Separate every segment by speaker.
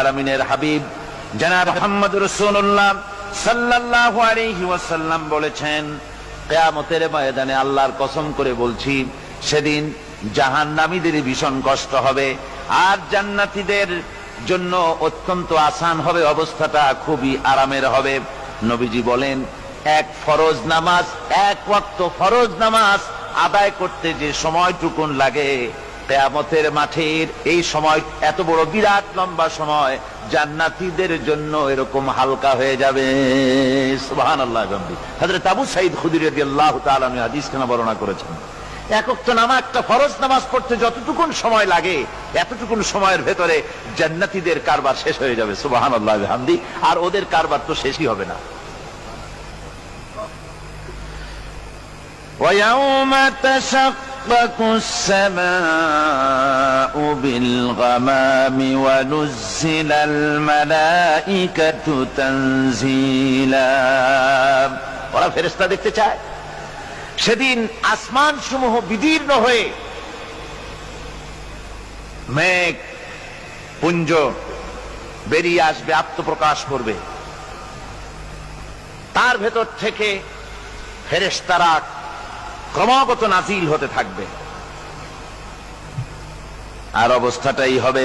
Speaker 1: আলামিনের হাবিব জনাব মুহাম্মদ রাসূলুল্লাহ সাল্লাল্লাহু আলাইহি ওয়াসাল্লাম বলেছেন, কিয়ামতের ময়দানে আল্লাহর কসম করে বলছি, সেদিন জাহান্নামীদের ভীষণ কষ্ট হবে আর জান্নাতীদের জন্য অত্যন্ত আসান হবে, অবস্থাটা খুবই আরামের হবে। নবীজি বলেন, এক ফরজ নামাজ, এক ওয়াক্ত ফরজ নামাজ আদায় করতে যে সময়টুকুন লাগে, কিয়ামতের মাঠের এই সময় এত বড় বিরাট লম্বা সময় জান্নাতীদের জন্য এরকম হালকা হয়ে যাবে। সুবহানাল্লাহ। হযরত আবু সাঈদ খুদরী রাদিয়াল্লাহু তাআলা আনহু হাদিস খানা বর্ণনা করেছেন, এক ওয়াক্ত নামাজ, একটা ফরজ নামাজ পড়তে যতটুকুন সময় লাগে এতটুকুন সময়ের ভেতরে জান্নাতীদের কারবার শেষ হয়ে যাবে। সুবহানাল্লাহ বিহামদি। আর ওদের কারবার তো শেষই হবে না। وَيَوْمَ تَشَقَّقُ السَّمَاءُ بِالْغَمَامِ وَنُزِّلَ الْمَلَائِكَةُ تَنزِيلًا। ওরা ফেরেশতা দেখতে চায়। সেদিন আসমান সমূহ বিদীর্ণ হয়ে মেঘ পুঞ্জ বেরিয়ে আসবে, আত্মপ্রকাশ করবে। তার ভেতর থেকে ফেরেশতারা ক্রমাগত নাজিল হতে থাকবে। আর অবস্থাটাই হবে,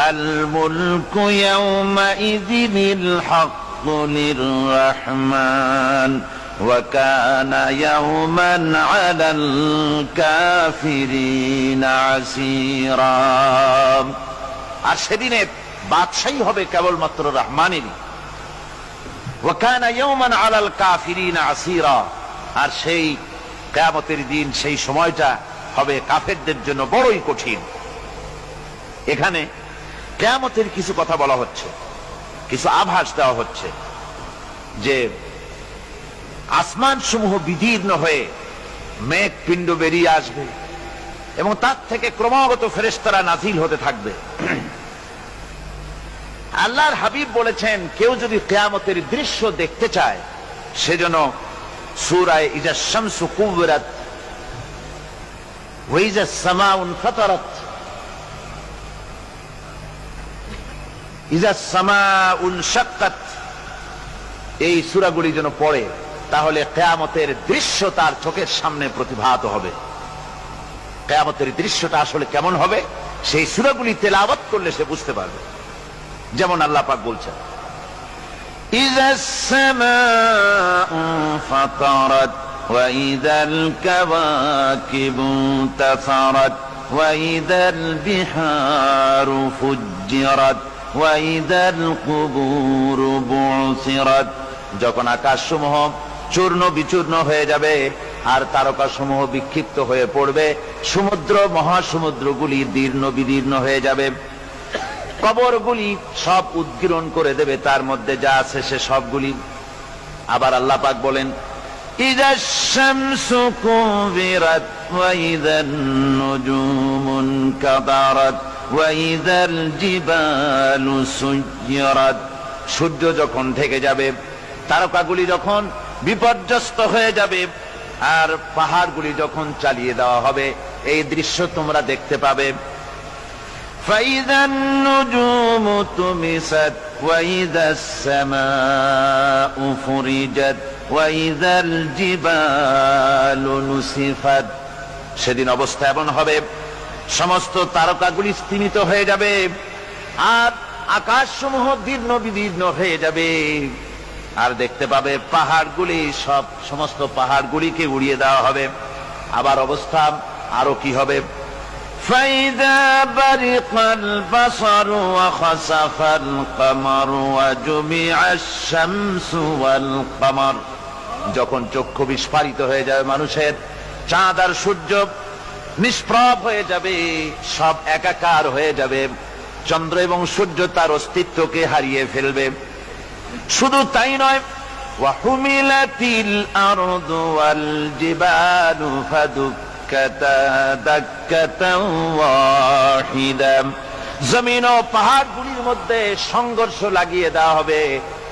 Speaker 1: আল মুলকু ইয়াউমাইযিনিল হাক্কু লির-রাহমান ওয়া কানা ইয়াওমান আলাল কাফিরিনা আসীরা। আর সেদিনে বাদশাহী হবে কেবলমাত্র রহমানেরই। ওয়া কানা ইয়াওমান আলাল কাফিরিনা আসীরা। আর সেই কিয়ামতের দিন, সেই সময়টা হবে কাফেরদের জন্য বড়ই কঠিন। এখানে কিয়ামতের কিছু কথা বলা হচ্ছে, কিছু আভাস দেওয়া হচ্ছে যে আসমান সমূহ বিদীর্ণ হয়ে মেঘ পিণ্ড বেরিয়ে আসবে এবং তার থেকে ক্রমাগত ফেরেশতারা নাজিল হতে থাকবে। আল্লাহর হাবিব বলেছেন, কেউ যদি কিয়ামতের দৃশ্য দেখতে চায় সেজন্য সূরা ইযা শামসু কুবিরাত ওয়া ইযা সামাউ ফাতারাত, ইযা সামাউ শাক্কাত, এই সূরাগুলি যেন পড়ে, তাহলে কিয়ামতের দৃশ্য তার চোখের সামনে প্রতিভাত হবে। কিয়ামতের দৃশ্যটা আসলে কেমন হবে সেই সূরাগুলি তেলাওয়াত করলে সে বুঝতে পারবে। যেমন আল্লাহ পাক বলছেন, إذا السماء انفطرت وإذا الكواكب انتثرت وإذا البحار فجرت وإذا القبور بعثرت। যখন আকাশসমূহ চূর্ণ বিচূর্ণ হয়ে যাবে আর তারকাসমূহ বিক্ষিপ্ত হয়ে পড়বে, সমুদ্র মহাসমুদ্রগুলি দীর্ণ বিদীর্ণ হয়ে যাবে, কবরগুলি সব উদ্গীরণ করে দেবে, তার মধ্যে যা আছে সে সবগুলি। আবার আল্লাহ পাক বলেন, ইযাশ শামসু কুবিরাত ওয়া ইযান নুজুমু কাদারাত ওয়া ইযাল জিবালু সুয়্যিরাত। সূর্য যখন ঢেকে যাবে, তারকাগুলি যখন বিপর্যস্ত হয়ে যাবে আর পাহাড়গুলি যখন চালিয়ে দেওয়া হবে, এই দৃশ্য তোমরা দেখতে পাবে। فإذا النجوم طمست وإذا السماء فرجت وإذا الجبال نسفت। সেদিন অবস্থা এমন হবে, সমস্ত তারকাগুলি স্তিমিত হয়ে যাবে আর আকাশসমূহ দীর্ণ বিদীর্ণ হয়ে যাবে। আর দেখতে পাবে পাহাড়গুলি, সমস্ত পাহাড়গুলিকে উড়িয়ে দেওয়া হবে। আবার অবস্থা আরো কি হবে, فإذا برق البصر وخسف القمر وجمع الشمس والقمر। যখন চক্ষু বিস্ফারিত হয়ে যাবে মানুষের, চাঁদ আর সূর্য নিষ্প্রভ হয়ে যাবে, সব একাকার হয়ে যাবে, চন্দ্র এবং সূর্য তার অস্তিত্বকে হারিয়ে ফেলবে। শুধু তাই নয়, وحملت الأرض والجبال فدكتا دكة واحدة। জমিন ও পাহাড়গুলির মধ্যে সংঘর্ষ লাগিয়ে দেওয়া হবে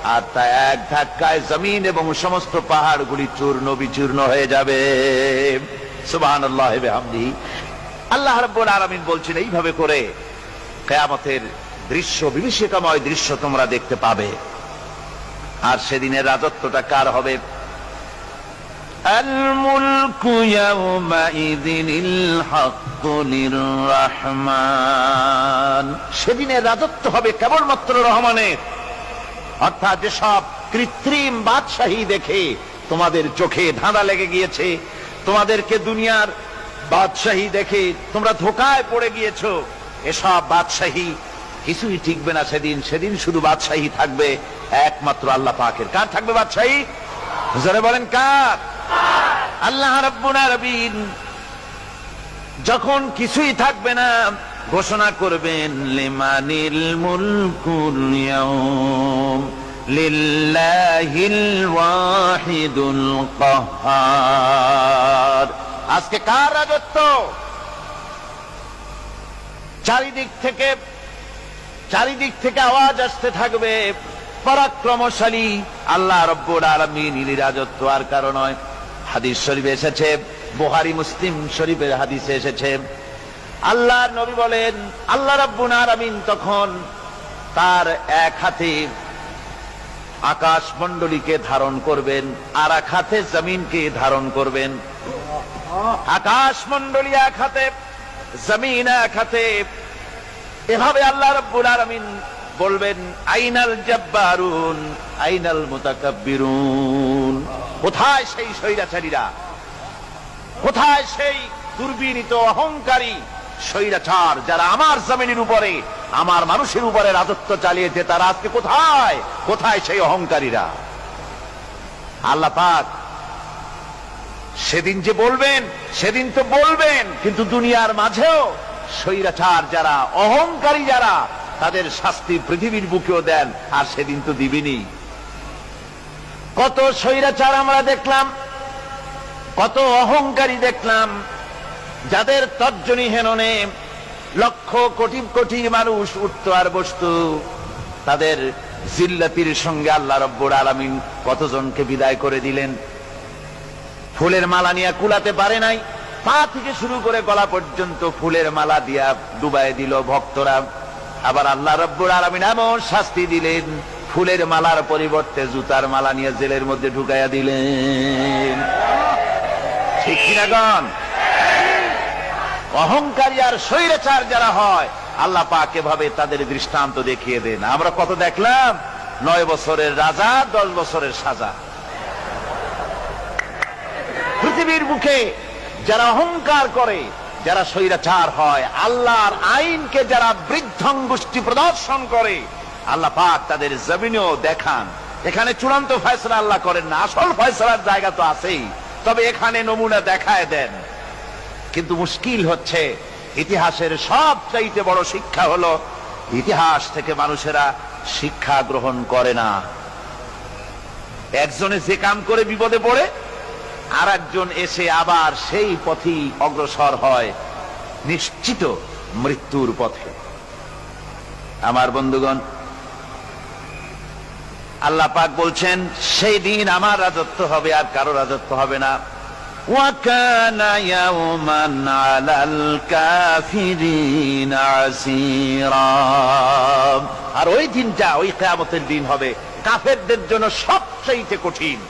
Speaker 1: আর তা এক ধাক্কায় জমিন এবং সমস্ত পাহাড়গুলি চূর্ণ বিচূর্ণ হয়ে যাবে। সুবহানাল্লাহ বিহামদিহি। আল্লাহ রাব্বুল আলামিন বলছেন, এইভাবে করে কিয়ামতের দৃশ্য, বিভীষিকাময় দৃশ্য তোমরা দেখতে পাবে। আর সেদিনের রাজত্বটা কার হবে? আল মুলকু ইয়াউমাইযিনিল হাক্কু লিররহমান। সেদিনের রাজত্ব হবে কেবলমাত্র রহমানের। অর্থাৎ যেসব কৃত্রিম বাদশাহী দেখে তোমাদের চোখে ধাঁধা লেগে গিয়েছে, তোমাদেরকে দুনিয়ার বাদশাহী দেখে তোমরা ধোঁকায় পড়ে গিয়েছো, এসব বাদশাহী কিছুই টিকবে না সেদিন। সেদিন শুধু বাদশাহী থাকবে একমাত্র আল্লাহ পাকের। কার থাকবে বাদশাহী? জোরে বলেন কার? আল্লাহ রাব্বুল আলামিন যখন কিছুই থাকবে না ঘোষণা করবেন লিমানিল মুলকুল ইয়াউম লিল্লাহিল ওয়াহিদুল কাহ্হার। আজকে কার রাজত্ব? চারিদিক থেকে আওয়াজ আসতে থাকবে পরাক্রমশালী আল্লাহ রাব্বুল আলামিনের রাজত্ব। আর কারণ নয়, হাদিস শরীফে এসেছে, বুখারী মুসলিম শরীফের হাদিসে এসেছে, আল্লাহর নবী বলেন আল্লাহ রাব্বুল আলামিন তখন তার এক হাতে আকাশ মণ্ডলীকে ধারণ করবেন, আর এক হাতে জমিনকে ধারণ করবেন। আকাশ মণ্ডলী এক হাতে, জমিন এক হাতে। এভাবে আল্লাহ রাব্বুল আলামিন বলবেন আইনাল জাব্বারুন আইনাল মুতাকাব্বিরুন। কোথায় সেই স্বৈরাচারীরা? কোথায় সেই দুর্বিনীত অহংকারী স্বৈরাচার যারা আমার জমিনের উপরে, আমার মানুষের উপরে রাজত্ব চালিয়েছে? তারা আজকে কোথায়? কোথায় সেই অহংকারীরা? আল্লাহ পাক সেদিন যে বলবেন, সেদিন তো বলবেন, কিন্তু দুনিয়ার মাঝেও স্বৈরাচার যারা, অহংকারী যারা, তাদের শাস্তি পৃথিবীর বুকেও দেন। আর সেদিন তো দিবেনি। কত স্বৈরাচার আমরা দেখলাম, কত অহংকারী দেখলাম, যাদের তর্জনী হেননে লক্ষ কোটি কোটি মানুষ উঠত আর বসত। তাদের জিল্লাতির সঙ্গে আল্লাহ রাব্বুল আলামিন কতজনকে বিদায় করে দিলেন। ফুলের মালা নিয়ে কুলাতে পারে নাই, পা থেকে শুরু করে গলা পর্যন্ত ফুলের মালা দিয়া ডুবাই দিল ভক্তরা। আবার আল্লাহ রাব্বুল আলামিন এমন শাস্তি দিলেন, ফুলের মালার পরিবর্তে জুতার মালা নিয়ে জেলের মধ্যে ঢুকাইয়া দিলেন। ঠিক কিনা গণ? অহংকারী আর স্বৈরাচার যারা হয়, আল্লাহ পাক এভাবে তাদের দৃষ্টান্ত দেখিয়ে দেন। আমরা কত দেখলাম, 9 বছরের রাজা, 10 বছরের সাজা। পৃথিবীর বুকে যারা অহংকার করে, যারা স্বৈরাচার হয়, আল্লাহর আইনকে যারা বৃদ্ধঙ্গুষ্টি প্রদর্শন করে, আল্লাহ পাক তাদের জমিনেও দেখান। এখানে চূড়ান্ত ফয়সালা আল্লাহ করেন না, আসল ফয়সালার জায়গা তো আছেই, তবে এখানে নমুনা দেখায় দেন। কিন্তু মুশকিল হচ্ছে, ইতিহাসের সবচাইতে বড় শিক্ষা হলো, ইতিহাস থেকে মানুষেরা শিক্ষা গ্রহণ করে না। একজনে যে কাম করে বিপদে পড়ে, আর একজন এসে আবার সেই পথেই অগ্রসর হয়, নিশ্চিত মৃত্যুর পথে। আমার বন্ধুগণ, আল্লাহ পাক বলছেন সেই দিন আমার রাজত্ব হবে, আর কারো রাজত্ব হবে না। ওয়াকানা ইয়াওমান আলাল কাফিরিন আসীরা। আর ওই দিনটা, ওই কিয়ামতের দিন হবে কাফেরদের জন্য সবচাইতে কঠিন।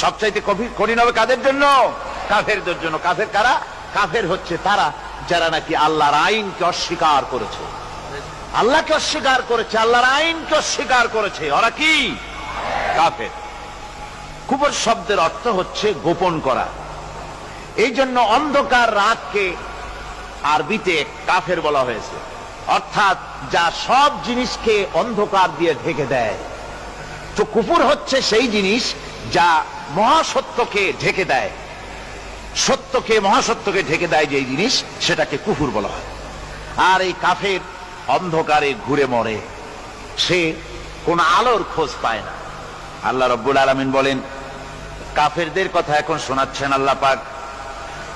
Speaker 1: সবচাইতে কঠিন হবে কাদের জন্য? কাফেরদের জন্য। কাফের কারা? কাফের হচ্ছে তারা যারা নাকি আল্লাহর আইনকে অস্বীকার করেছে, আল্লাহকে অস্বীকার করেছে, আল্লাহর আইনকে অস্বীকার করেছে। ওরা কি? কাফের। কুফর শব্দের অর্থ হচ্ছে গোপন করা। এই জন্য অন্ধকার রাতকে আরবিতে কাফের বলা হয়েছে, অর্থাৎ যা সব জিনিসকে অন্ধকার দিয়ে ঢেকে দেয়। তো কুফর হচ্ছে সেই জিনিস যা মহাসত্যকে ঢেকে দেয়, সত্যকে, মহাসত্যকে ঢেকে দেয় যেই জিনিস, সেটাকে কুফর বলা হয়। আর এই কাফের অন্ধকারে ঘুরে মরে, সে কোন আলোর খোঁজ পায় না। আল্লাহ রাব্বুল আলামিন বলেন, কাফেরদের কথা এখন শোনাচ্ছেন আল্লাহ পাক,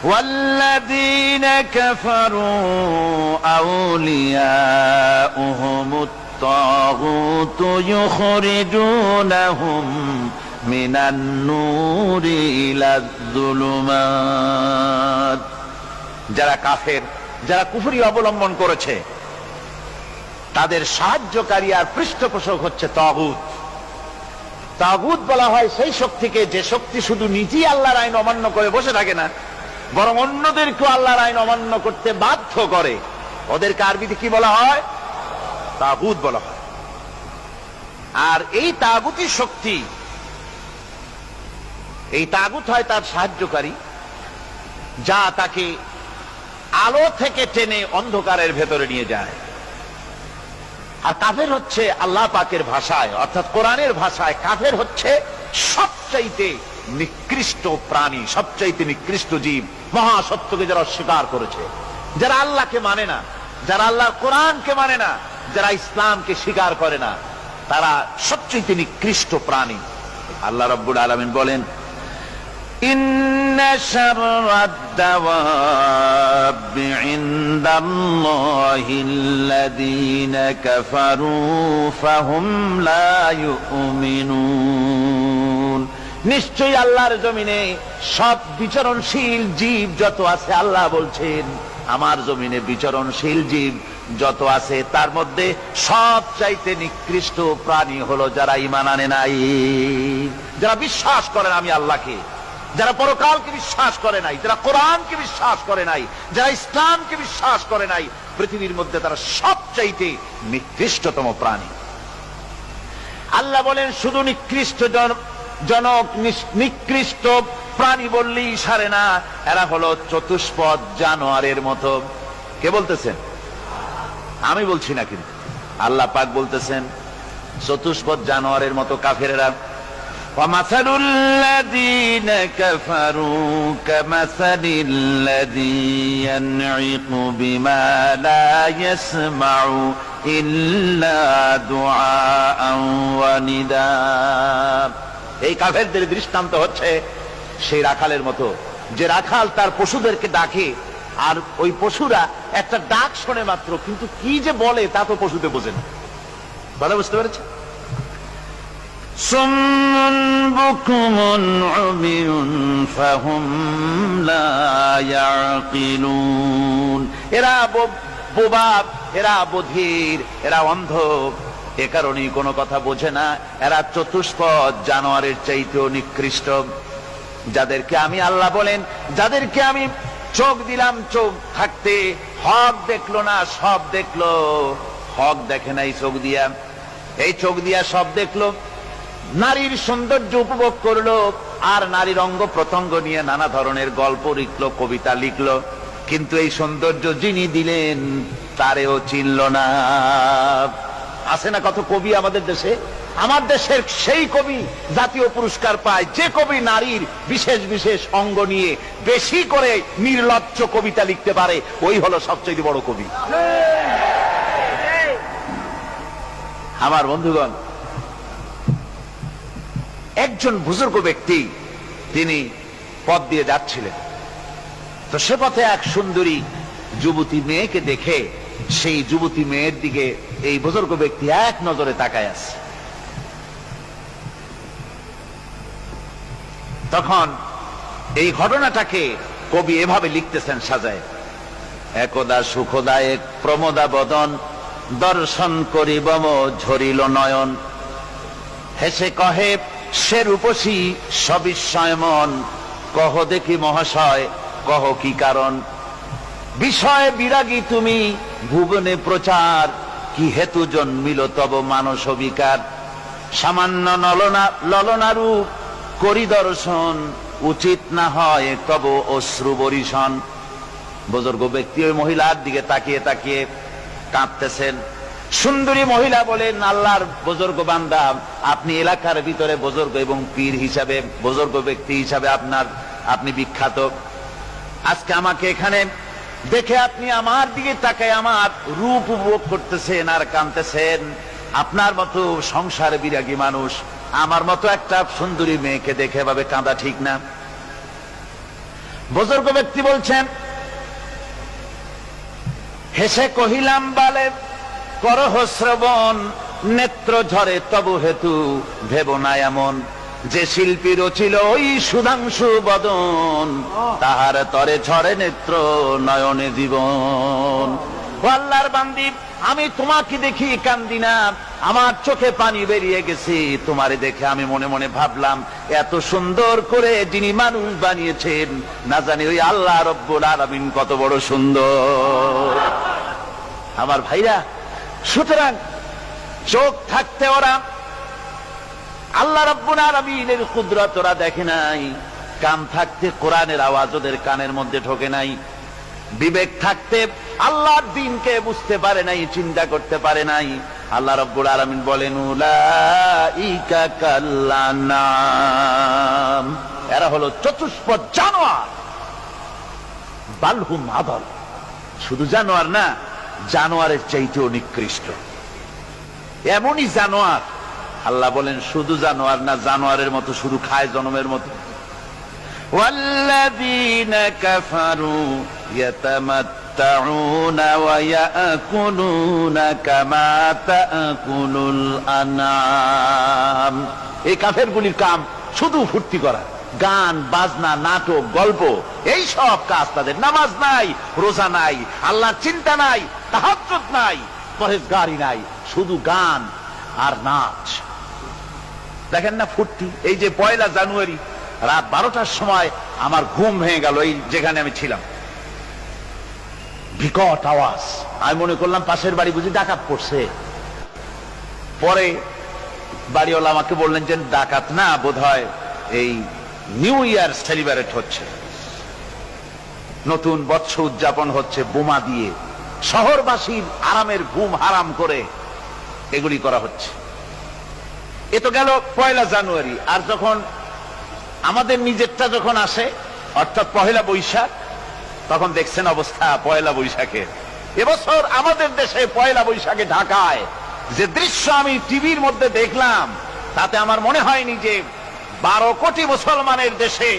Speaker 1: ওয়াল্লাযীনা কাফারু আউলিয়াউহুমুত তাগুতু ইউখরিজুনাহুম মিনান নূরি ইলাজ যুলুমাত। যারা কাফের, যারা কুফরি অবলম্বন করেছে, তাদের সাহায্যকারী আর পৃষ্ঠপোষক হচ্ছে তাগুত। তাগুত বলা হয় সেই শক্তিকে যে শক্তি শুধু নিজেই আল্লাহর আইন অমান্য করে বসে থাকে না, বরং অন্যদেরকেও আল্লাহর আইন অমান্য করতে বাধ্য করে। ওদেরকে আরবিতে কি বলা হয়? তাগুত বলা হয়। আর এই তাগুতি শক্তি, এই তাগুত হয় তার সাহায্যকারী, যা তাকে আলো থেকে টেনে অন্ধকারের ভেতরে নিয়ে যায়। আর কাফের হচ্ছে আল্লাহ পাকের ভাষায়, অর্থাৎ কোরআনের ভাষায় কাফের হচ্ছে সবচাইতে নিকৃষ্ট প্রাণী, সবচাইতে নিকৃষ্ট জীব। মহাসত্যকে যারা অস্বীকার করেছে, যারা আল্লাহকে মানে না, যারা আল্লাহর কোরআনকে মানে না, যারা ইসলামকে স্বীকার করে না, তারা সবচাইতে নিকৃষ্ট প্রাণী। আল্লাহ রাব্বুল আলামিন বলেন, ইন্না শাররাদ দাওয়াবি ইনদাল্লাহিল্লাযীনা কাফারু ফাহুম লা ইউমিনুন। নিশ্চয়ই আল্লাহর জমিনে সব বিচরণশীল জীব যত আছে, আল্লাহ বলছেন আমার জমিনে বিচরণশীল জীব যত আছে তার মধ্যে সবচাইতে নিকৃষ্ট প্রাণী হলো যারা ঈমান আনে নাই, যারা বিশ্বাস করে না আমি আল্লাহকে, যারা পরকালকে বিশ্বাস করে নাই, যারা কোরআনকে বিশ্বাস করে নাই, যারা ইসলামকে বিশ্বাস করে নাই, পৃথিবীর মধ্যে তারা সবচাইতে নিকৃষ্টতম প্রাণী। আল্লাহ বলেন শুধু নিকৃষ্ট জনক নিকৃষ্ট প্রাণী বললেই সারে না, এরা হলো চতুষ্পদ জানোয়ারের মতো। কে বলতেছেন? আমি বলছি না, কিন্তু আল্লাহ পাক বলতেছেন চতুষ্পদ জানোয়ারের মতো কাফেরেরা। وَمَثَلُ الَّذِينَ كَفَرُوا كَمَثَلِ الَّذِي يَنْعِقُ بِمَا لَا يَسْمَعُ إِلَّا دُعَاءً وَنِدَاءً। এই কাফেরদের দৃষ্টান্ত হচ্ছে সেই রাখালের মতো, যে রাখাল তার পশুদেরকে ডাকে, আর ওই পশুরা একটা ডাক শোনে মাত্র, কিন্তু কি যে বলে তা তো পশুতে বোঝে না। ভালো বুঝতে পেরেছে? সুম্মুন বুকুমুন উমিয়ুন ফাহুম লা ইয়াকিলুন। এরা বোবা, এরা বধির, এরা অন্ধ, এ কারণেই কোনো কথা বোঝে না। এরা চতুষ্পদ জানোয়ারের চাইতেও নিকৃষ্ট। যাদেরকে আমি আল্লাহ বলেন, যাদেরকে আমি চোখ দিলাম, চোখ থাকতে হক দেখলো না, সব দেখলো। হক দেখে নাই চোখ দিয়া, এই চোখ দিয়া সব দেখলো। নারীর সৌন্দর্য উপভোগ করলো, আর নারীর অঙ্গ প্রত্যঙ্গ নিয়ে নানা ধরনের গল্প লিখলো, কবিতা লিখলো, কিন্তু এই সৌন্দর্য যিনি দিলেন তারেও চিনল না। আছে না কত কবি আমাদের দেশে? আমার দেশের সেই কবি জাতীয় পুরস্কার পায় যে কবি নারীর বিশেষ বিশেষ অঙ্গ নিয়ে বেশি করে নির্লজ্জ কবিতা লিখতে পারে, ওই হলো সবচেয়ে বড় কবি। আমার বন্ধুগণ, একজন বুজুর্গ ব্যক্তি তিনি পথ দিয়ে যাচ্ছিলেন, তো সে পথে এক সুন্দরী যুবতী মেয়েকে দেখে সেই যুবতী মেয়ের দিকে এই বুজুর্গ ব্যক্তি এক নজরে তাকায় আছে। তখন এই ঘটনাটাকে কবি এভাবে লিখতেছেন সাজায়, একদা সুখদায়ক প্রমোদা বদন দর্শন করিব ঝরিল নয়ন, হেসে কহে সে রূপসী সবিস্ময় মন, কহ দেখি মহাশয় কহ কি কারণ, বিষয় বিরাগী তুমি ভুবনে প্রচার, কি হেতু জন্মিল তব মানস বিকার, সামান্য ললনারূপ করি দর্শন, উচিত না হয় তব অশ্রু বরিশন। বুজুর্গ ব্যক্তি ওই মহিলার দিকে তাকিয়ে তাকিয়ে কাঁদতেছেন। সুন্দরী মহিলা বলেন, আল্লাহর বুজুর্গ বান্দা, আপনি এলাকার ভিতরে বুজুর্গ এবং পীর হিসাবে, বুজুর্গ ব্যক্তি হিসাবে আপনি বিখ্যাত। আজকে আমাকে এখানে দেখে আপনি আমার দিকে তাকায় আমার রূপ উপভোগ করতেছেন আর কাঁদতেছেন। আপনার মতো সংসার বিরাগী মানুষ আমার মতো একটা সুন্দরী মেয়েকে দেখে এভাবে কাঁদা ঠিক না। বুজুর্গ ব্যক্তি বলছেন, হেসে কহিলাম বালে করহ শ্রবণ, নেত্র ঝরে তবু হেতু ভেব না এমন, যে শিল্পী রচিল ওই সুধাংশু বদন, তাহার তরে ঝরে নেত্র নয়নে জীবন। ও আল্লাহর বান্দি, আমি তোমাকে দেখি কান্দি না, আমার চোখে পানি বেরিয়ে গেছে। তোমারে দেখে আমি মনে মনে ভাবলাম, এত সুন্দর করে যিনি মানুষ বানিয়েছেন, না জানি ওই আল্লাহ রব্বুল আলামিন কত বড় সুন্দর। আমার ভাইরা, সুতরাং চোখ থাকতে ওরা আল্লাহ রাব্বুল আলামিনের কুদরত ওরা দেখে নাই, কান থাকতে কোরআনের আওয়াজ ওদের কানের মধ্যে ঢোকে নাই, বিবেক থাকতে আল্লাহর দ্বীনকে বুঝতে পারে নাই, চিন্তা করতে পারে নাই। আল্লাহ রাব্বুল আলামিন বলেন, উলাইকা কাল্লানাম, এরা হলো চতুষ্পদ জানোয়ার, বালহুম আদল, শুধু জানোয়ার না, জানোয়ারের চাইতেও নিকৃষ্ট। এমনই জানোয়ার, আল্লাহ বলেন শুধু জানোয়ার না, জানোয়ারের মতো শুধু খায় জনমের মতো। ওয়াল্লাযীনা কাফারু ইয়াতামাত্তাউনা ওয়া ইয়াকুলুনা কামা তাকুলুল আনআম। এই কাফেরগুলির কাম শুধু ফুর্তি করা, গান বাজনা, নাটক, গল্প, এই সব কাজ তাদের। নামাজ নাই, রোজা নাই, আল্লাহর চিন্তা নাই, তাহাজ্জুদ নাই, পরহেজগারি নাই, শুধু গান আর নাচ। দেখেন না ফুর্তি। এই যে 1 জানুয়ারি রাত 12টার সময় আমার ঘুম ভেঙে গেল, এই যেখানে আমি ছিলাম, বিকট আওয়াজ। আমি মনে করলাম পাশের বাড়ি বুঝি ডাকাত পড়ছে। পরে বাড়িওয়ালা আমাকে বললেন যে ডাকাত না, বোধহয় এই নিউ ইয়ার সেলিব্রেট হচ্ছে, নতুন বৎসর উদযাপন হচ্ছে, বোমা দিয়ে শহরবাসীর আরামের ঘুম হারাম করে এগুলি করা হচ্ছে। এ তো গেল 1 জানুয়ারি। আর যখন আমাদের নিজেরটা যখন আসে, অর্থাৎ 1 বৈশাখ, তখন দেখছেন অবস্থা 1 বৈশাখে। এবছর আমাদের দেশে 1 বৈশাখে ঢাকায় যে দৃশ্য আমি টিভির মধ্যে দেখলাম, তাতে আমার মনে হয়নি যে 12 কোটি মুসলমানের দেশে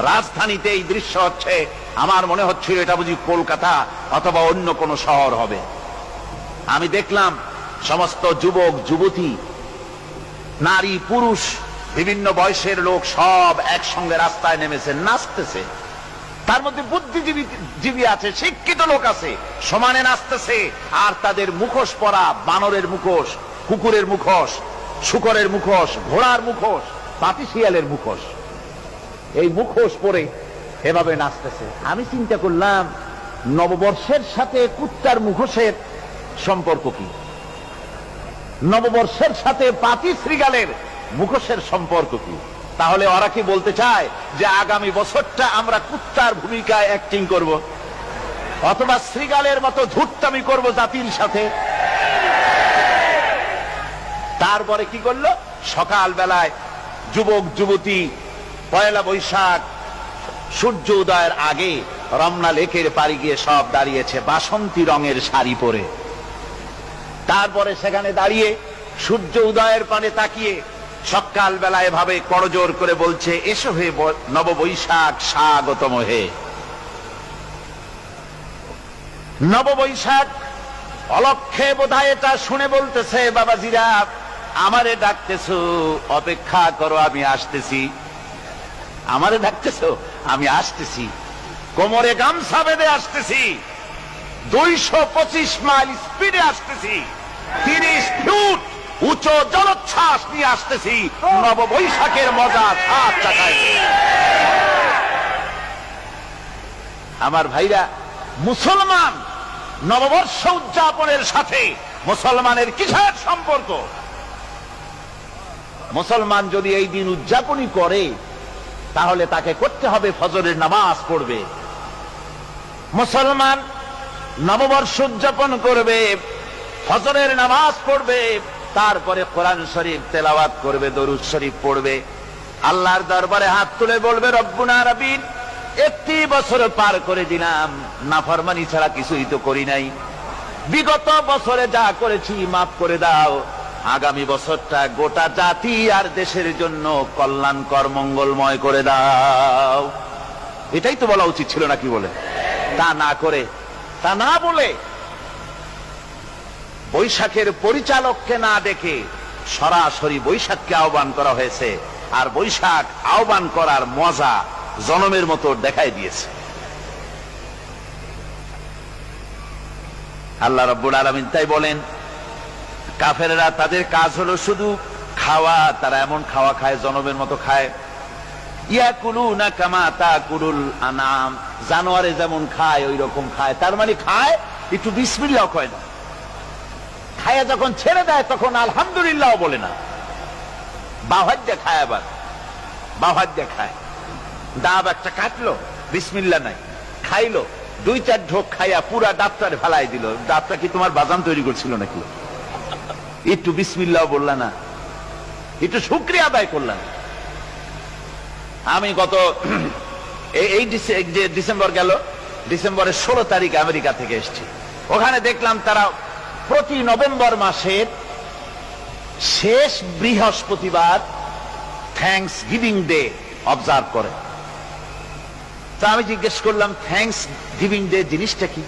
Speaker 1: রাজধানীতে এই দৃশ্য হচ্ছে। আমার মনে হচ্ছিল এটা বুঝি কলকাতা অথবা অন্য কোন শহর হবে। আমি দেখলাম সমস্ত যুবক যুবতী, নারী পুরুষ, বিভিন্ন বয়সের লোক সব একসঙ্গে রাস্তায় নেমেছে, নাচতেছে। তার মধ্যে বুদ্ধিজীবী আছে, শিক্ষিত লোক আছে, সমানে নাচতেছে। আর তাদের মুখোশ পরা, বানরের মুখোশ, কুকুরের মুখোশ, শূকরের মুখোশ, ঘোড়ার মুখোশ, পাতিশিয়ালের মুখোশ, এই মুখোশ পরে এভাবে নাচতেছে। আমি চিন্তা করলাম, নববর্ষের সাথে কুত্তার মুখোশের সম্পর্ক কি? নববর্ষের সাথে পাতি শ্রীগালের মুখোশের সম্পর্ক কি? তাহলে ওরা কি বলতে চায় যে আগামী বছরটা আমরা কুত্তার ভূমিকায় অ্যাক্টিং করব, অথবা শ্রীগালের মতো ধূর্তামি করব জাতির সাথে? তারপরে কি করলো? সকাল বেলায় যুবক যুবতী 1 বৈশাখ সূর্য উদয়ের আগে রমনা লেকের পাড়ি গিয়ে সব দাঁড়িয়েছে বাসন্তী রঙের শাড়ি পরে। তারপরে সেখানে দাঁড়িয়ে সূর্য উদয়ের পানে তাকিয়ে সকাল বেলায় ভাবে করজোর করে বলছে, এসো হে নববৈশাখ স্বাগতম হে। নববৈশাখ অলক্ষে বোধহয় এটা শুনে বলতেছে, বাবাজিরা আমারে ডাকতেছো, অপেক্ষা করো, আমি আসতেছি। আমারে ডাকতেছো, আমি আসতেছি, কোমরে গামছা বেঁধে আসতেছি, 225 মাইল স্পিডে আসতেছি, 30 ফুট উঁচু জলোচ্ছ্বাস নিয়ে আসতেছি, নববৈশাখের মজা সাত চাকায়। আমার ভাইরা, মুসলমান নববর্ষ উদযাপনের সাথে মুসলমানের কিসের সম্পর্ক? মুসলমান যদি এই দিন উদযাপনই করে, তাহলে তাকে করতে হবে ফজরের নামাজ পড়বে। মুসলমান নববর্ষ উদযাপন করবে, ফজরের নামাজ পড়বে, তারপরে কোরআন শরীফ তেলাওয়াত করবে, দরুদ শরীফ পড়বে, আল্লাহর দরবারে হাত তুলে বলবে, রব্বুনা রাব্বিন, 1 বছর পার করে দিলাম, নাফরমানি ছাড়া কিছুই তো করি নাই, বিগত বছরে যা করেছি মাফ করে দাও, আগামী বছরটা গোটা জাতি আর দেশের জন্য কল্যাণকর মঙ্গলময় করে দাও। এটাই তো বলা উচিত ছিল নাকি বলে? তা না করে, তা না বলে, বৈশাখের পরিচালককে না ডেকে সরাসরি বৈশাখকে আহ্বান করা হয়েছে। আর বৈশাখ আহ্বান করার মজা জনমের মতো দেখাই দিয়েছে। আল্লাহ রাব্বুল আলামিন তাই বলেন, কাফেররা তাদের কাজ হলো শুধু খাওয়া, তারা এমন খাওয়া খায় জনমের মতো খায়। ইয়াকুলুনা কামা তাকুলুল আনাম, জানোয়ারে যেমন খায় ওই রকম খায়। তার মানে খায়, একটু বিসমিল্লাহ কয় না, খায়া যখন ছেড়ে দেয় তখন আলহামদুলিল্লাহ বলে না, বাহাজ্জা খায়, আবার বাহাজ্জা খায়। ডাব একটা কাটলো, বিসমিল্লাহ নাই, খাইলো, 2-4 ঢোক খাইয়া পুরা ডাবটারে ফেলাই দিল। ডাবটা কি তোমার বাজান তৈরি করছিল নাকি? একটু বিসমিল্লাহ বললা না, একটু শুকরিয়া আদায় করলাম। আমি গত এই যে ডিসেম্বর গেল, ডিসেম্বরের 16 তারিখ আমেরিকা থেকে এসেছি। ওখানে দেখলাম তারা প্রতি নভেম্বর মাসের শেষ বৃহস্পতিবার থ্যাঙ্কস গিভিং ডে অবজার্ভ করে। তা আমি জিজ্ঞেস করলাম, থ্যাঙ্কস গিভিং ডে জিনিসটা কি?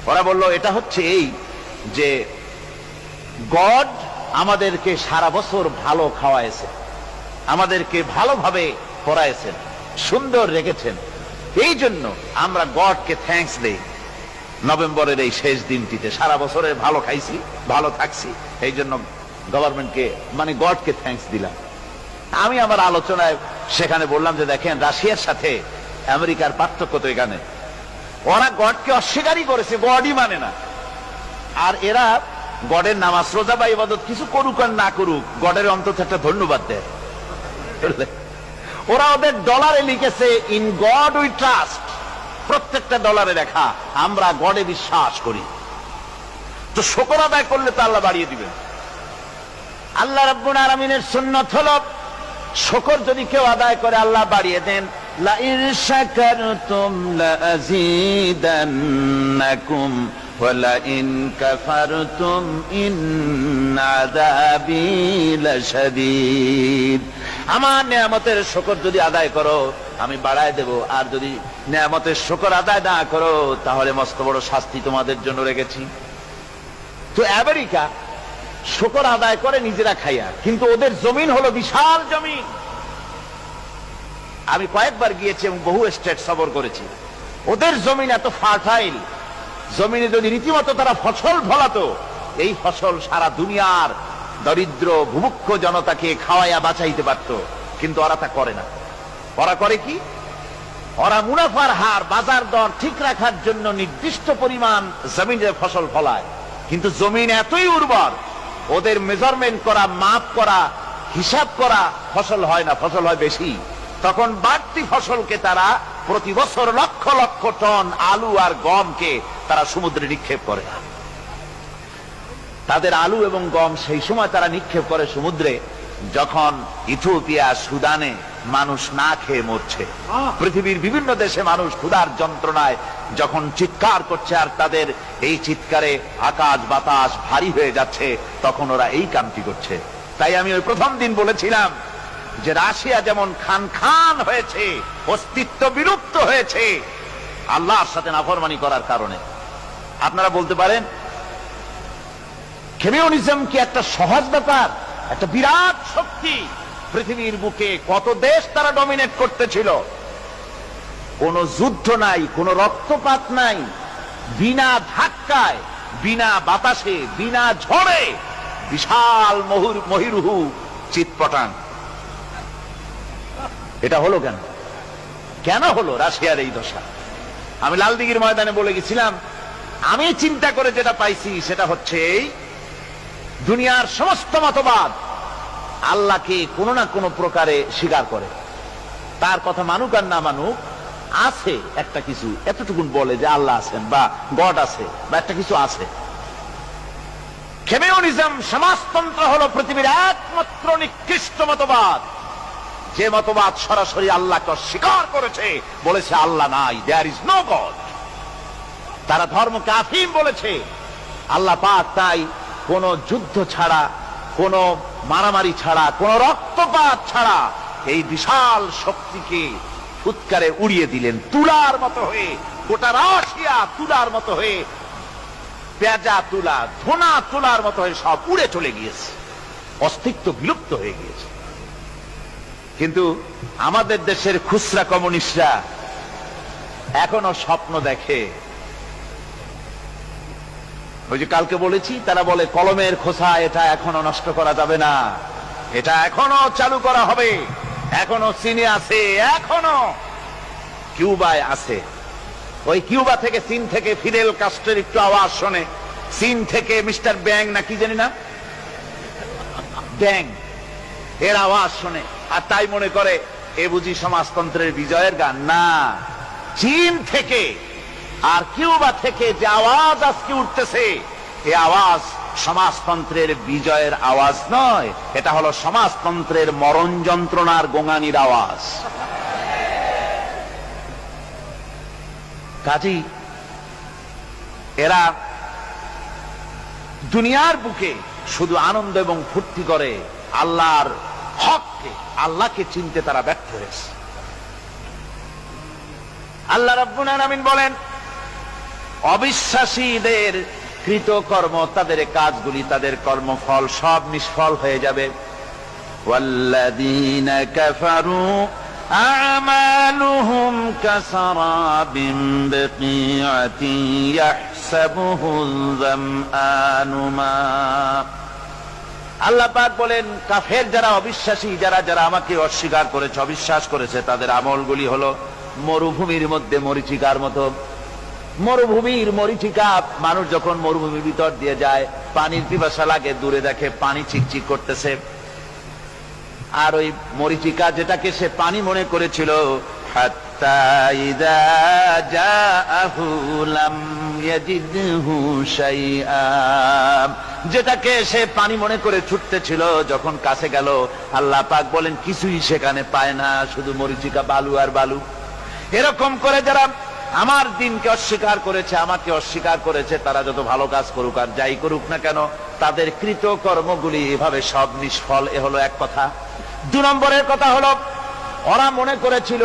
Speaker 1: ওরা বলল, এটা হচ্ছে এই যে গড আমাদেরকে সারা বছর ভালো খাওয়াইছে, আমাদেরকে ভালোভাবে পড়াইছেন, সুন্দর রেখেছেন, এই জন্য আমরা গডকে থ্যাঙ্কস দেই নভেম্বরের এই শেষ দিনটিতে। সারা বছরে ভালো খাইছি, ভালো থাকছি, এই জন্য গভর্নমেন্টকে মানে গডকে থ্যাঙ্কস দিলাম। আমি আমার আলোচনায় সেখানে বললাম যে দেখেন, রাশিয়ার সাথে আমেরিকার পার্থক্য তো এখানে, ওরা গডকে অস্বীকারই করেছে, গডই মানে না। আর এরা গডের নামাজ রোজা বা ইবাদত কিছু করুক আর না করুক, গডের অন্তত একটা ধন্যবাদ দেয়। ওরা ওদের ডলারে লিখেছে, ইন গড উই ট্রাস্ট, প্রত্যেকটা ডলারে লেখা আমরা গডে বিশ্বাস করি। তো শুকর আদায় করলে তো আল্লাহ বাড়িয়ে দিবেন। আল্লাহ রাব্বুল আলামিনের সুন্নাত হলো, শুকর যদি কেউ আদায় করে আল্লাহ বাড়িয়ে দেন। লা ইন শাকারতুম লা আযীদান্নাকুম ওয়া লা ইন কাফারতুম ইন্না আযাবী লাশাদীদ। আমার নিয়ামতের শুকর যদি আদায় করো আমি বাড়ায় দেব, আর যদি নিয়ামতের শুকর আদায় না করো তাহলে মস্ত বড় শাস্তি তোমাদের জন্য রেখেছি। তো আমেরিকা শুকর আদায় করে নিজেরা খাইয়া, কিন্তু ওদের জমিন হলো বিশাল জমিন। আমি কয়েকবার গিয়েছি এবং বহু স্টেট সফর করেছি। ওদের জমিন এত ফার্টাইল, জমিনে যদি রীতিমতো তারা ফসল ফলাতো, এই ফসল সারা দুনিয়ার দরিদ্র ভূমুক্ষ জনতাকে খাওয়াইয়া বাঁচাইতে পারত। কিন্তু ওরা তা করে না। ওরা করে কি? ওরা মুনাফার হার, বাজার দর ঠিক রাখার জন্য নির্দিষ্ট পরিমাণ জমিনে ফসল ফলায়, কিন্তু জমিন এতই উর্বর, ওদের মেজারমেন্ট করা, মাপ করা, হিসাব করা ফসল হয় না, ফসল হয় বেশি। তখন বাড়তি ফসলকে তারা প্রতি বছর লক্ষ লক্ষ টন আলু আর গমকে তারা সমুদ্রে নিক্ষেপ করে। তাদের আলু এবং গম সেই সময় তারা নিক্ষেপ করে সমুদ্রে যখন ইথিওপিয়া, সুদানে মানুষ না খেয়ে মরছে। পৃথিবীর বিভিন্ন দেশে মানুষ ক্ষুধার যন্ত্রণায় যখন চিৎকার করছে, আর তাদের এই চিৎকারে আকাশ বাতাস ভারী হয়ে যাচ্ছে, তখন ওরা এই কামটি করছে। তাই আমি ওই প্রথম দিন বলেছিলাম যে রাশিয়া যেমন খান খান হয়েছে, অস্তিত্ব বিলুপ্ত হয়েছে আল্লাহর সাথে নাফরমানি করার কারণে। আপনারা বলতে পারেন কমিউনিজম কি একটা সহজ ব্যাপার? একটা বিরাট শক্তি। পৃথিবীর বুকে কত দেশ তারা ডমিনেট করতেছিল, কোন যুদ্ধ নাই, কোন রক্তপাত নাই, বিনা ধাক্কায়, বিনা বাতাসে, বিনা ঝড়ে বিশাল মহিরুহু চিৎপটাং। এটা হলো কেন? কেন হলো রাশিয়ার এই দশা? আমি লালদিঘির ময়দানে বলে গেছিলাম, আমি চিন্তা করে যেটা পাইছি সেটা হচ্ছে এই, দুনিয়ার সমস্ত মতবাদ আল্লাহকে কোনো না কোনো প্রকারে স্বীকার করে। তার কথা মানুক আর না মানুক, আছে একটা কিছু, এতটুকুন বলে যে আল্লাহ আছেন বা গড আছে বা একটা কিছু আছে। কমিউনিজম, সমাজতন্ত্র হলো পৃথিবীর একমাত্র নিকৃষ্ট মতবাদ, যে মতবাদ সরাসরি আল্লাহকে অস্বীকার করেছে, বলেছে আল্লাহ নাই, দেয়ার ইজ নো গড। তারা ধর্মকে আফিম বলেছে। আল্লাহ পাক তাই কোন যুদ্ধ ছাড়া, কোন মারামারি ছাড়া, কোন রক্তপাত ছাড়া এই বিশাল শক্তিকে ফুৎকারে উড়িয়ে দিলেন, তুলার মতো হয়ে। গোটা রাশিয়া তুলার মতো হয়ে, পেঁজা তুলা, ধোনা তুলার মতো হয়ে সব উড়ে চলে গিয়েছে, অস্তিত্ব বিলুপ্ত হয়ে গিয়েছে। কিন্তু আমাদের দেশের খুচরা কমিউনিস্টরা এখনো স্বপ্ন দেখে ওই যে কালকে বলেছি, তারা বলে কলমের খোসা এটা এখনো নষ্ট করা যাবে না, এটা এখনো চালু করা হবে, এখনো চীনে আছে, এখনো কিউবায় আছে। ওই কিউবা থেকে, চীন থেকে ফিদেল কাস্ট্রোর একটু আওয়াজ শোনে, চীন থেকে মিস্টার ব্যাং না কি জানি না, ব্যাং এর আওয়াজ শোনে, আর তাই মনে করে এ বুঝি সমাজতন্ত্রের বিজয়ের গান। না, চীন থেকে আর কিউবা থেকে যে আওয়াজ আজকে উঠতেছে, এই আওয়াজ সমাজতন্ত্রের বিজয়ের আওয়াজ নয়, এটা হলো সমাজতন্ত্রের মরণ যন্ত্রণার গোঙানির আওয়াজ। কাজী এরা দুনিয়ার বুকে শুধু আনন্দ এবং ফুর্তি করে, আল্লাহর হককে, আল্লাহকে চিনতে তারা ব্যর্থ হয়েছে। আল্লাহ রাব্বুল আলামিন বলেন, অবিশ্বাসীদের কৃতকর্ম, তাদের কাজগুলি, তাদের কর্মফল সব নিষ্ফল হয়ে যাবে। ওয়াল্লাযীনা কাফারু আ'মালুহুম কাসারাবিন বিকিআতিন ইয়াহসাবুহুল যামআনু মা। আল্লাহ পাক বলেন, কাফের যারা, অবিশ্বাসী যারা, যারা আমাকে অস্বীকার করেছে, অবিশ্বাস করেছে, তাদের আমলগুলি হলো মরুভূমির মধ্যে মরীচিকার মতো। মরুভূমির মরীচিকা, মানুষ যখন মরুভূমির ভিতর দিয়ে যায়, পানির পিপাসা লাগে, দূরে দেখে পানি চিকচিক করতেছে, আর ওই মরীচিকা যেটাকে সে পানি মনে করেছিল, হাত্তা ইযা জাআহু লাম ইয়াজিদহু শাইআ, যেটাকে সে পানি মনে করে ছুটতেছিল, যখন কাছে গেল, আল্লাহ পাক বলেন কিছুই সেখানে পায় না, শুধু মরীচিকা, বালু আর বালু। এরকম করে যারা আমার দিনকে অস্বীকার করেছে, আমাকে অস্বীকার করেছে, তারা যত ভালো কাজ করুক আর যাই করুক না কেন, তাদের কৃত কর্মগুলি এভাবে সব নিষ্ফল। এ হলো এক কথা। 2 নম্বরের কথা হলো, ওরা মনে করেছিল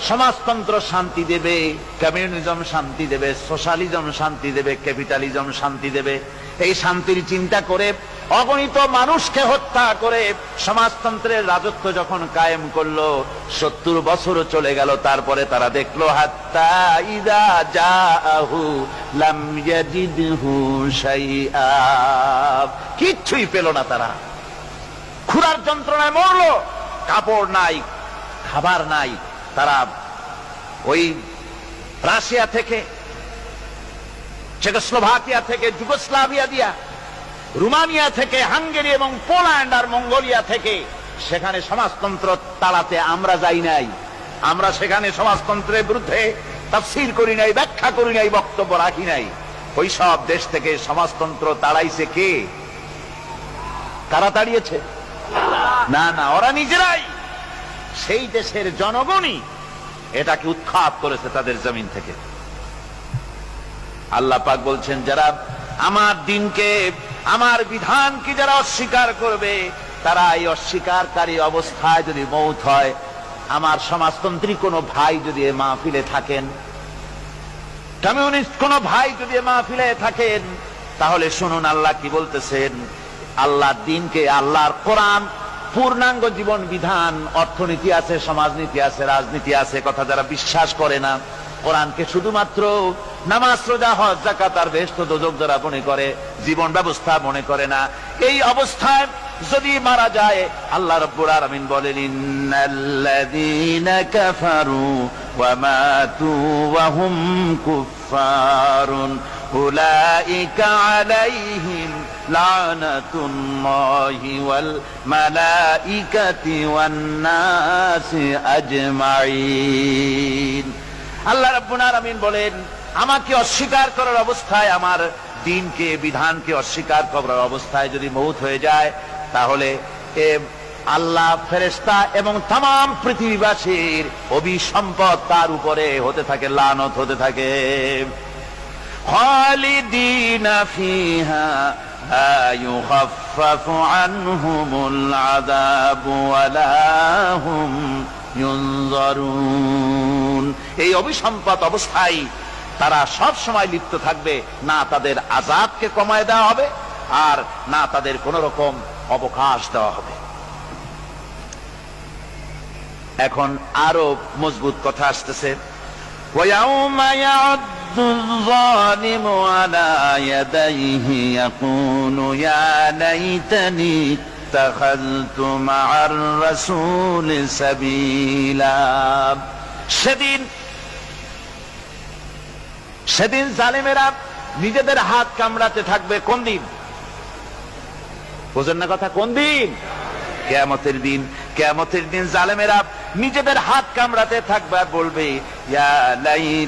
Speaker 1: সমাজতন্ত্র শান্তি দেবে, কমিউনিজম শান্তি দেবে, সোশ্যালিজম শান্তি দেবে, ক্যাপিটালিজম শান্তি দেবে। এই শান্তির চিন্তা করে অগণিত মানুষকে হত্যা করে সমাজতন্ত্রের রাজত্ব যখন কায়েম করলো, 70 বছর চলে গেল, তারপরে তারা দেখলো হাত্তা ইযা জাআহু লাম ইয়াজিদহু শাইআ, কিচ্ছুই পেল না। তারা ক্ষুধার যন্ত্রণায় মরলো, কাপড় নাই, খাবার নাই। তারা ওই রাশিয়া থেকে, চেকোস্লোভাকিয়া থেকে, যুগোস্লাভিয়া দিয়া, রোমানিয়া থেকে, হাঙ্গেরি এবং পোল্যান্ড আর মঙ্গোলিয়া থেকে, সেখানে সমাজতন্ত্র তাড়াতে আমরা যাই নাই। আমরা সেখানে সমাজতন্ত্রের বিরুদ্ধে তাফসীর করি নাই, ব্যাখ্যা করি নাই, বক্তব্য রাখি নাই। ওই সব দেশ থেকে সমাজতন্ত্র তাড়াইছে কে? কারা তাড়িয়েছে? না না, ওরা নিজেরাই, সেই দেশের জনগণই এটাকে উৎখাত করেছে তাদের জমিন থেকে। আল্লাহ পাক বলছেন, যারা আমার দিনকে, আমার বিধানকে যারা অস্বীকার করবে, তারা এই অস্বীকারী অবস্থায় যদি মৌত হয়, আমার সমাজতন্ত্রী কোনো ভাই যদি এ মাহফিলে থাকেন, কমিউনিস্ট কোনো ভাই যদি এ মাহফিলে থাকেন, তাহলে শুনুন আল্লাহ কি বলতেছেন। আল্লাহর দিনকে, আল্লাহর কোরআন, পূর্ণাঙ্গ জীবন বিধান, অর্থনীতি আছে, সমাজনীতি আছে, রাজনীতি আছে, কথা যারা বিশ্বাস করে না, কোরআনকে শুধুমাত্র নামাজ, রোজা, হজ, যাকাত আর বেহেশত দোজখ যারা মনে করে, জীবন ব্যবস্থা মনে করে না, এই অবস্থায় যদি মারা যায়, আল্লাহ রাব্বুল আলামিন বলেন, ইন্নাল্লাযীনা কাফারু ওয়া মাতু ওয়া হুম কুফফারুন উলাইকা আলাইহিম লানাতুল্লাহি ওয়াল মালাইকাতি ওয়ান নাসি আজমাইন। আল্লাহ রাব্বুল আলামিন বলেন, আমাকে অস্বীকার করার অবস্থায়, আমার দিনকে, বিধানকে অস্বীকার করার অবস্থায় যদি মৌত হয়ে যায়, তাহলে আল্লাহ, ফেরেশতা এবং তামাম পৃথিবীবাসীর অভিসম্পদ তার উপরে হতে থাকে, লানত হতে থাকে। খালিদিনা ফিহা লা ইউখাফফাফু আনহুমুল আযাবু ওয়া লা হুম ইউনজারুন। এই অভিসম্পদ অবস্থায় তারা সব সময় লিপ্ত থাকবে, না তাদের আযাবকে কমায় দেওয়া হবে, আর না তাদের কোন রকম অবকাশ দেওয়া হবে। এখন আরো মজবুত কথা আসতেছে, ওয়ায়াউমা ইয়াউদ্দু الظالم على يديه يقول يا ليتني اتخذت مع الرسول سبيلا। সেদিন জালেমেরা নিজেদের হাত কামড়াতে থাকবে। কোন দিন? বোঝেন না কথা? কোন দিন? কিয়ামতের দিন। কিয়ামতের দিন জালেমেরা নিজেদের হাত কামড়াতে থাকবে আর বলবে ইয়া লাই